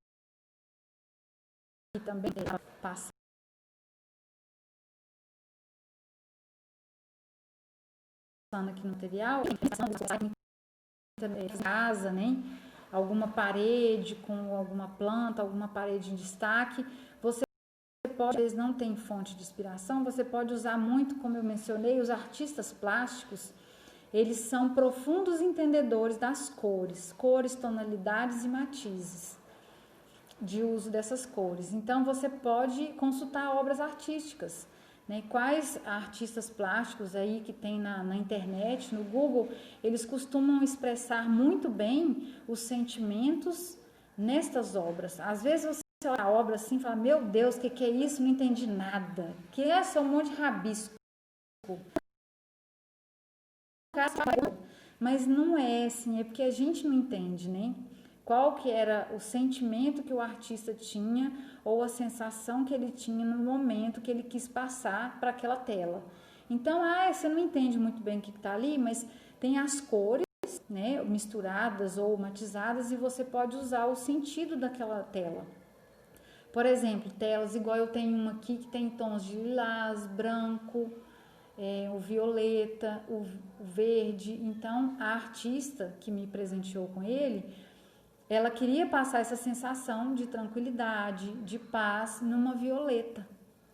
também, passando aqui no material, casa, né? Alguma parede com alguma planta, alguma parede em destaque, você pode, às vezes não tem fonte de inspiração, você pode usar muito, como eu mencionei, os artistas plásticos, eles são profundos entendedores das cores, tonalidades e matizes de uso dessas cores. Então, você pode consultar obras artísticas, né? Quais artistas plásticos aí que tem na internet, no Google, eles costumam expressar muito bem os sentimentos nestas obras. Às vezes você olha a obra assim e fala, meu Deus, o que é isso? Não entendi nada. Que é só um monte de rabisco. Mas não é assim, é porque a gente não entende, né? Qual que era o sentimento que o artista tinha ou a sensação que ele tinha no momento que ele quis passar para aquela tela. Então, você não entende muito bem o que está ali, mas tem as cores, né, misturadas ou matizadas e você pode usar o sentido daquela tela. Por exemplo, telas igual eu tenho uma aqui que tem tons de lilás, branco, o violeta, o verde. Então, a artista que me presenteou com ele, ela queria passar essa sensação de tranquilidade, de paz numa violeta,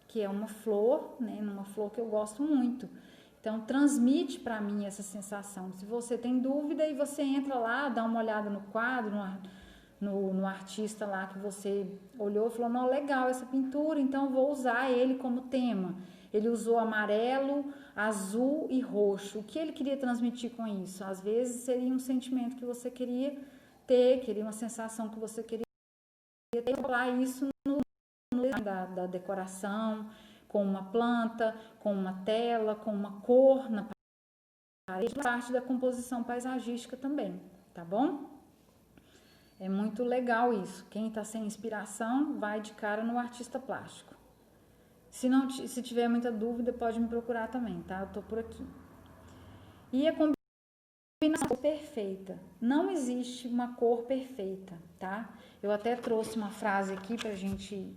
que é uma flor, né? Numa flor que eu gosto muito. Então, transmite para mim essa sensação. Se você tem dúvida, e você entra lá, dá uma olhada no quadro, no artista lá que você olhou e falou, não, legal essa pintura, então vou usar ele como tema. Ele usou amarelo, azul e roxo. O que ele queria transmitir com isso? Às vezes seria um sentimento que você queria ter, queria uma sensação que você queria ter, falar isso da decoração, com uma planta, com uma tela, com uma cor na parede, parte da composição paisagística também, tá bom? É muito legal isso. Quem está sem inspiração, vai de cara no artista plástico. Se tiver muita dúvida, pode me procurar também, tá? Eu tô por aqui. E a combinação perfeita. Não existe uma cor perfeita, tá? Eu até trouxe uma frase aqui pra gente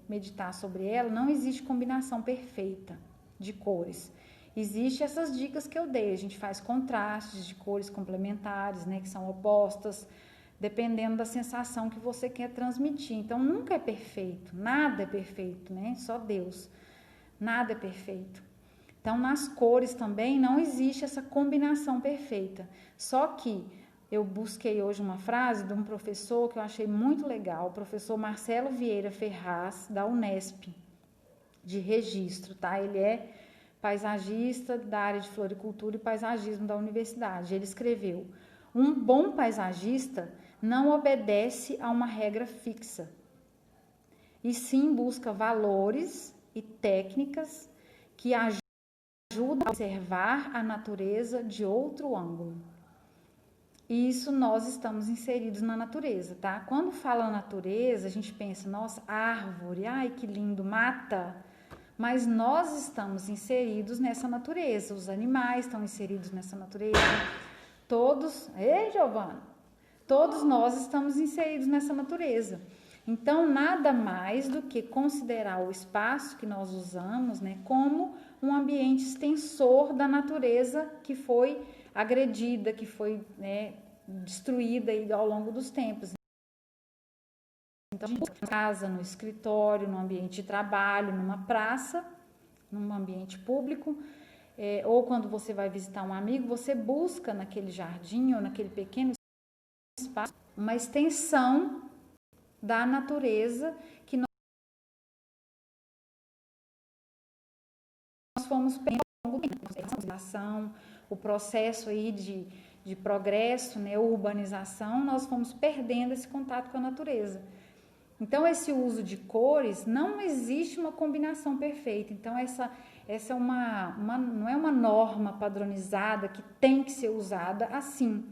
meditar sobre ela. Não existe combinação perfeita de cores. Existem essas dicas que eu dei. A gente faz contrastes de cores complementares, né? Que são opostas, dependendo da sensação que você quer transmitir. Então, nunca é perfeito, nada é perfeito, né? Só Deus. Nada é perfeito. Então, nas cores também não existe essa combinação perfeita. Só que eu busquei hoje uma frase de um professor que eu achei muito legal, o professor Marcelo Vieira Ferraz, da Unesp, de registro, tá? Ele é paisagista da área de floricultura e paisagismo da universidade. Ele escreveu: um bom paisagista não obedece a uma regra fixa, e sim busca valores e técnicas que ajudam a observar a natureza de outro ângulo. E isso nós estamos inseridos na natureza, tá? Quando fala natureza, a gente pensa, nossa, árvore, ai que lindo, mata. Mas nós estamos inseridos nessa natureza, os animais estão inseridos nessa natureza, todos, Giovana, todos nós estamos inseridos nessa natureza. Então, nada mais do que considerar o espaço que nós usamos, né, como um ambiente extensor da natureza que foi agredida, que foi, né, destruída aí ao longo dos tempos. Então, na casa, no escritório, no ambiente de trabalho, numa praça, num ambiente público, ou quando você vai visitar um amigo, você busca naquele jardim ou naquele pequeno espaço uma extensão da natureza que nós fomos perdendo, o processo aí de progresso, né, urbanização, nós fomos perdendo esse contato com a natureza. Então, esse uso de cores, não existe uma combinação perfeita. Então, essa é não é uma norma padronizada que tem que ser usada assim.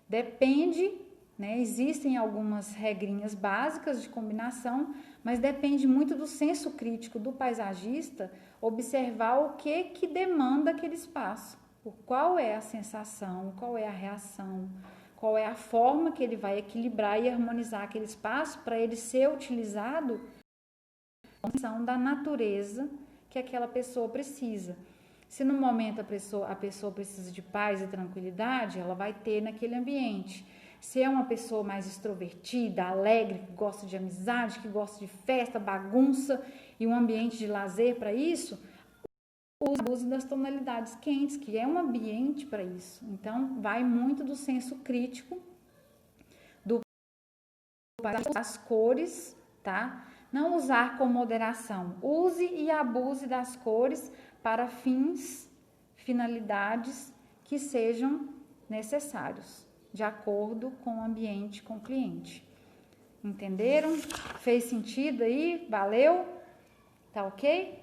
Depende, né? Existem algumas regrinhas básicas de combinação, mas depende muito do senso crítico do paisagista observar o que demanda aquele espaço. Qual é a sensação, qual é a reação, qual é a forma que ele vai equilibrar e harmonizar aquele espaço para ele ser utilizado em função da natureza que aquela pessoa precisa. Se no momento a pessoa precisa de paz e tranquilidade, ela vai ter naquele ambiente. Se é uma pessoa mais extrovertida, alegre, que gosta de amizade, que gosta de festa, bagunça e um ambiente de lazer para isso, use das tonalidades quentes, que é um ambiente para isso. Então, vai muito do senso crítico das cores, tá? Não usar com moderação. Use e abuse das cores para finalidades que sejam necessários, de acordo com o ambiente, com o cliente. Entenderam? Fez sentido aí? Valeu? Tá ok?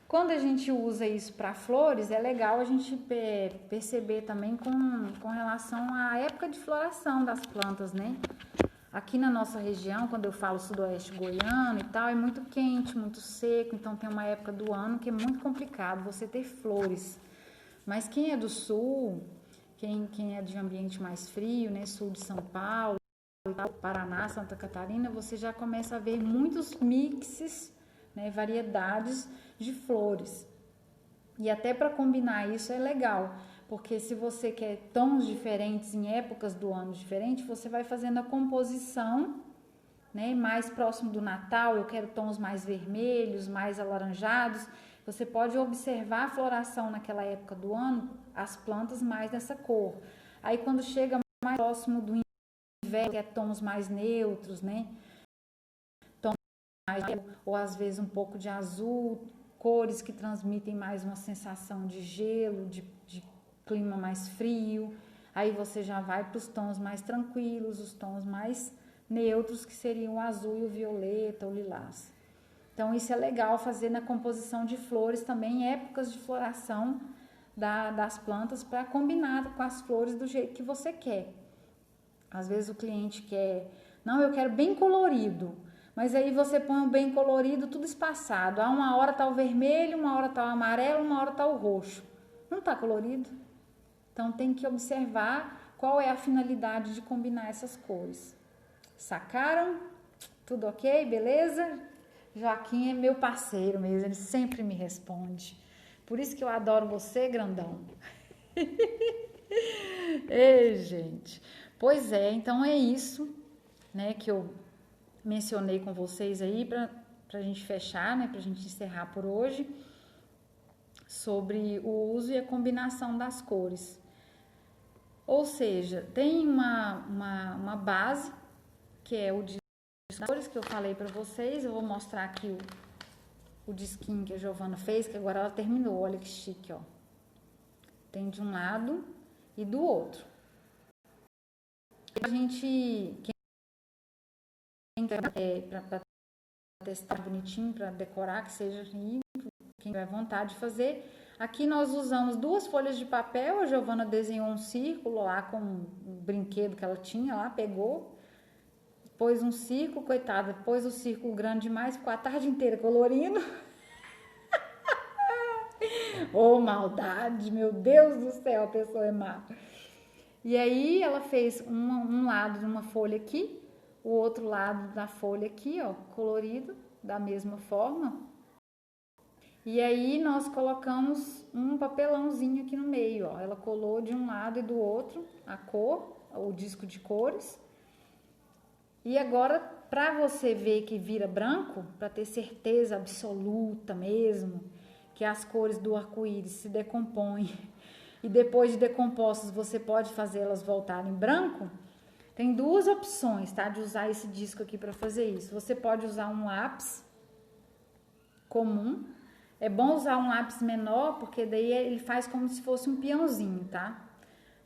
Quando a gente usa isso para flores, é legal a gente perceber também com relação à época de floração das plantas, né? Aqui na nossa região, quando eu falo sudoeste goiano e tal, é muito quente, muito seco, então tem uma época do ano que é muito complicado você ter flores. Mas quem é do sul, quem é de ambiente mais frio, né, sul de São Paulo, Paraná, Santa Catarina, você já começa a ver muitos mixes, né, variedades de flores. E até para combinar isso é legal, porque se você quer tons diferentes em épocas do ano diferentes, você vai fazendo a composição, né, mais próximo do Natal, eu quero tons mais vermelhos, mais alaranjados. Você pode observar a floração naquela época do ano, as plantas mais dessa cor. Aí quando chega mais próximo do inverno, que é tons mais neutros, né? Tons mais, ou às vezes um pouco de azul, cores que transmitem mais uma sensação de gelo, de clima mais frio. Aí você já vai para os tons mais tranquilos, os tons mais neutros, que seriam o azul e o violeta, o lilás. Então, isso é legal fazer na composição de flores também, épocas de floração das plantas, para combinar com as flores do jeito que você quer. Às vezes o cliente quer, não, eu quero bem colorido, mas aí você põe o bem colorido tudo espaçado. Uma hora tá o vermelho, uma hora tá o amarelo, uma hora tá o roxo. Não tá colorido. Então, tem que observar qual é a finalidade de combinar essas cores. Sacaram? Tudo ok? Beleza? Joaquim é meu parceiro mesmo, ele sempre me responde. Por isso que eu adoro você, grandão. Ei, gente. Pois é, então é isso, né, que eu mencionei com vocês aí pra gente fechar, né, pra gente encerrar por hoje, sobre o uso e a combinação das cores. Ou seja, tem uma base, que é o de cores que eu falei para vocês. Eu vou mostrar aqui o disquinho que a Giovana fez, que agora ela terminou. Olha que chique, ó. Tem de um lado e do outro. a gente, quem quer para testar bonitinho, para decorar, que seja rico, quem tiver vontade de fazer. Aqui nós usamos 2 folhas de papel, a Giovana desenhou um círculo lá com um brinquedo que ela tinha lá, pegou, pôs um círculo, coitada, pôs o círculo grande demais, ficou a tarde inteira colorindo. Oh, maldade, meu Deus do céu, a pessoa é má. E aí ela fez um lado de uma folha aqui, o outro lado da folha aqui, ó, colorido, da mesma forma. E aí nós colocamos um papelãozinho aqui no meio, ó. Ela colou de um lado e do outro a cor, o disco de cores. E agora, para você ver que vira branco, para ter certeza absoluta mesmo, que as cores do arco-íris se decompõem e depois de decompostas você pode fazê-las voltarem branco, tem 2 opções, tá? De usar esse disco aqui para fazer isso. Você pode usar um lápis comum. É bom usar um lápis menor, porque daí ele faz como se fosse um peãozinho, tá?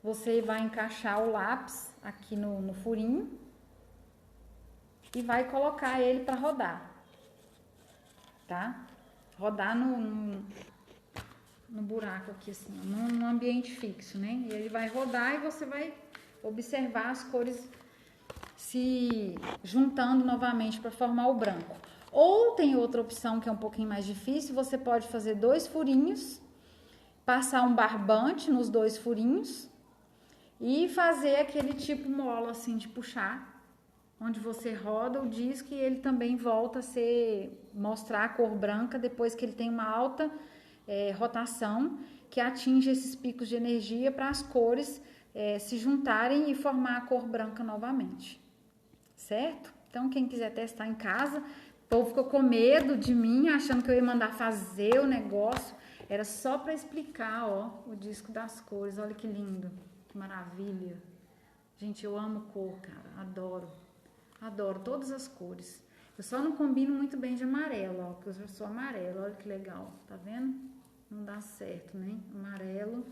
Você vai encaixar o lápis aqui no furinho e vai colocar ele para rodar, tá? Rodar no buraco aqui, assim, num ambiente fixo, né? E ele vai rodar e você vai observar as cores se juntando novamente para formar o branco. Ou tem outra opção que é um pouquinho mais difícil, você pode fazer 2 furinhos, passar um barbante nos 2 furinhos e fazer aquele tipo mola assim de puxar, onde você roda o disco e ele também volta a mostrar a cor branca depois que ele tem uma alta rotação que atinge esses picos de energia para as cores se juntarem e formar a cor branca novamente, certo? Então quem quiser testar em casa, o povo ficou com medo de mim, achando que eu ia mandar fazer o negócio. Era só para explicar, ó, o disco das cores. Olha que lindo, que maravilha. Gente, eu amo cor, cara, adoro. Adoro todas as cores. Eu só não combino muito bem de amarelo, ó, porque eu já sou amarelo. Olha que legal, tá vendo? Não dá certo, né? Amarelo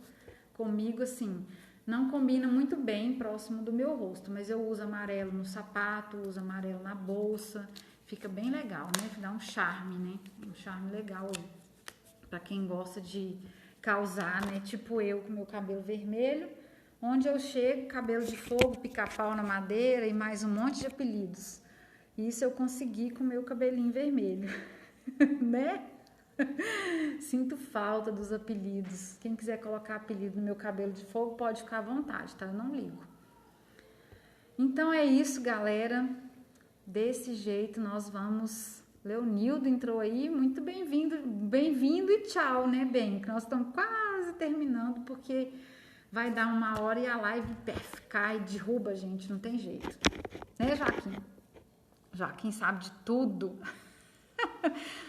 comigo, assim, não combina muito bem próximo do meu rosto, mas eu uso amarelo no sapato, uso amarelo na bolsa. Fica bem legal, né? Dá um charme, né? Um charme legal aí. Pra quem gosta de causar, né? Tipo eu com meu cabelo vermelho. Onde eu chego, cabelo de fogo, pica-pau na madeira e mais um monte de apelidos. Isso eu consegui com meu cabelinho vermelho, né? Sinto falta dos apelidos. Quem quiser colocar apelido no meu cabelo de fogo, pode ficar à vontade, tá? Eu não ligo. Então é isso, galera. Desse jeito nós vamos... Leonildo entrou aí, muito bem-vindo e tchau, né, bem? Que nós estamos quase terminando, porque vai dar 1 hora e a live cai, derruba a gente, não tem jeito. Né, Joaquim? Joaquim sabe de tudo.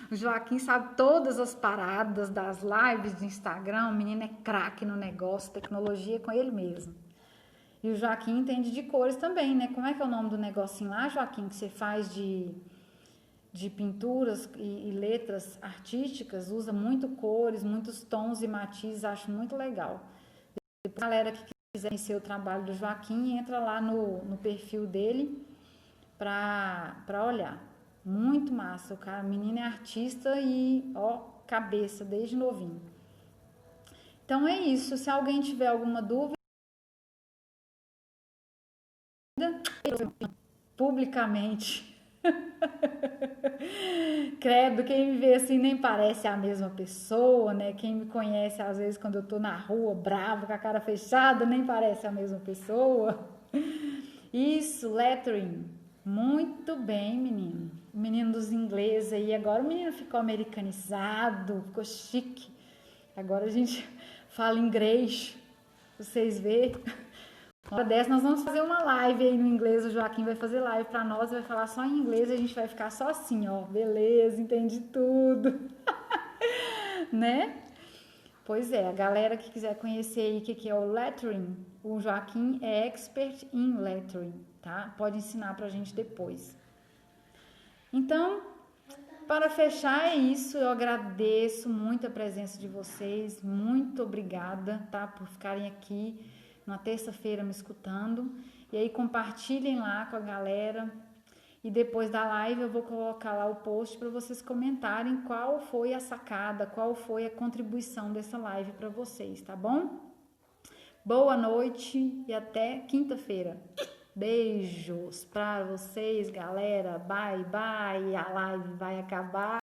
O Joaquim sabe todas as paradas das lives de Instagram, o menino é craque no negócio, tecnologia é com ele mesmo. E o Joaquim entende de cores também, né? Como é que é o nome do negocinho lá, Joaquim, que você faz de pinturas e letras artísticas? Usa muito cores, muitos tons e matizes, acho muito legal. Depois, a galera que quiser conhecer o trabalho do Joaquim, entra lá no perfil dele pra olhar. Muito massa, o cara, o menino é artista e, ó, cabeça, desde novinho. Então é isso, se alguém tiver alguma dúvida, publicamente. Credo, quem me vê assim nem parece a mesma pessoa, né? Quem me conhece, às vezes, quando eu tô na rua, bravo, com a cara fechada, nem parece a mesma pessoa. Isso, lettering. Muito bem, menino. O menino dos ingleses aí. Agora o menino ficou americanizado, ficou chique. Agora a gente fala inglês, pra vocês verem. Uma hora dessa nós vamos fazer uma live aí no inglês, o Joaquim vai fazer live pra nós, vai falar só em inglês e a gente vai ficar só assim, ó, beleza, entendi tudo, né? Pois é, a galera que quiser conhecer aí o que é o lettering, o Joaquim é expert em lettering, tá? Pode ensinar pra gente depois. Então, para fechar é isso, eu agradeço muito a presença de vocês, muito obrigada, tá? Por ficarem aqui na terça-feira me escutando. E aí compartilhem lá com a galera. E depois da live eu vou colocar lá o post para vocês comentarem qual foi a sacada, qual foi a contribuição dessa live para vocês, tá bom? Boa noite e até quinta-feira. Beijos para vocês, galera. Bye, bye. A live vai acabar.